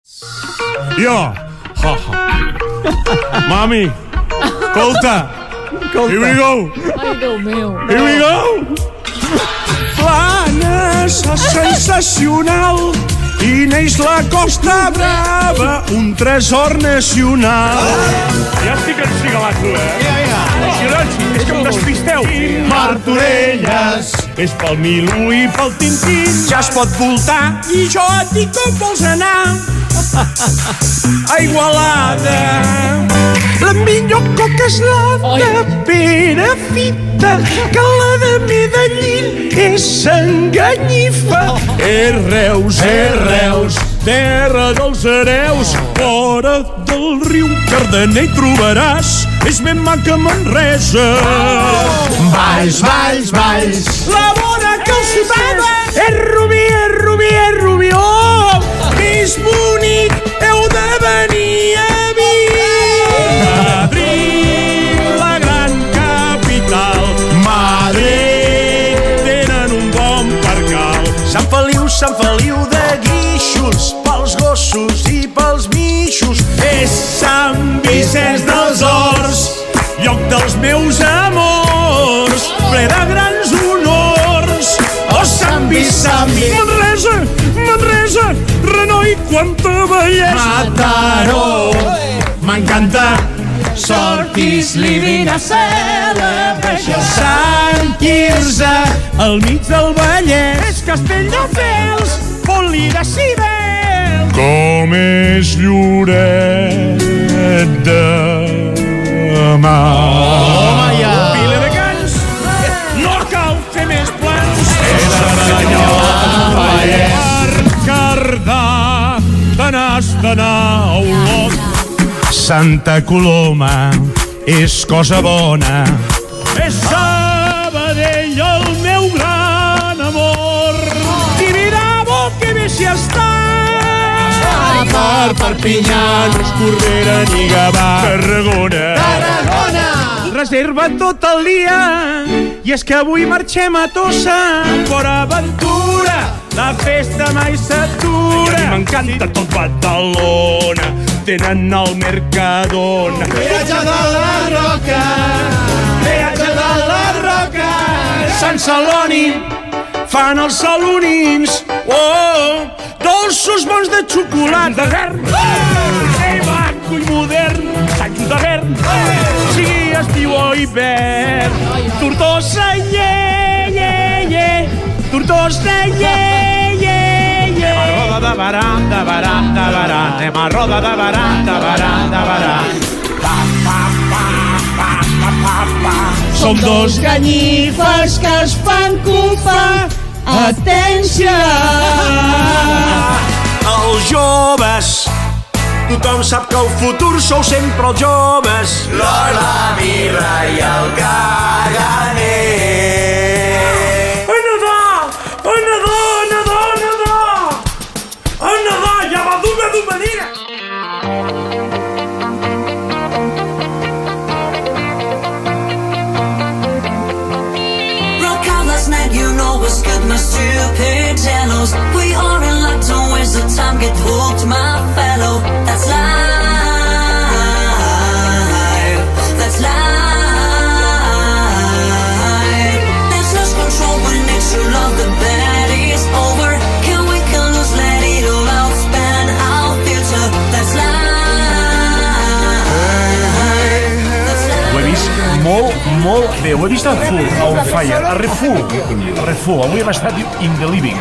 Jo. Mami, escolta. Here we go. Ai, Déu meu. Here we go. Planes sensacional i neix la Costa Brava, un tresor nacional. Ja estic encigalat, tu, És que em despisteu. Martorelles és pel Milu i pel Tintín. Ja es pot voltar i jo et dic com vols anar. A Igualada la millor coca és la de Perafita, que la de Medellín és enganyifa. Reus, terra dels hereus, fora del riu Cardener hi trobaràs, és ben maca Manresa. Valls. La vora calçotada és rubí, oh, més bonic heu de venir a Madrid, la gran capital. Madrid, tenen un bon percal. Sant Feliu de Guíxols, pels gossos i pels mixos. És Sant Vicenç dels Horts, lloc dels meus amors, ple de grans honors. Oh, Sant Vicent, Manresa, Renoi, quanta bellesa. Mataró, m'encanta. Sortis Living a Celebration. Sant Quirze, al mig del Vallès, és Castelldefels, Pol·li de Cibel. Com és Lloret de Mar. Vila de Cans, no cal fer més plans. Cardà, d'anar a Olot. Santa Coloma és cosa bona. És Sabadell el meu gran amor. Tibidabo, que bé s'hi està. Perpinyà, no és Corbera ni Gavà. Tarragona. Reserva tot el dia, i és que avui marxem a Tossa. Port Aventura, la festa mai s'atura. I m'encanta tot Badalona, tenen el Mercadona. Peatge de la Roca, Sant Celoni, fan els salonins. Oh, dolços bons de xocolata. D'Avern, maco i modern, Sant Just d'Avern, sigui estiu o hivern. Tortosa, Tortosa, anem a roda de baran, anem a roda de baran. Som dos ganyifes que es fan culpa. Atenció! Els joves, tothom sap que el futur sou sempre els joves. L'or, la birra i el caganer. Ja va d'una dia! Rock out last night, you know it's good, my stupid jellos. We are in luck, don't waste the time, get hooked, my fellow. That's life, that's life. Let's lose control when it's true love, the bad is over. Can we can lose, let it all out, spend our future. That's life. Ho he vist molt bé, ho he vist a full, on fire, a refull. Avui hem estat in the living.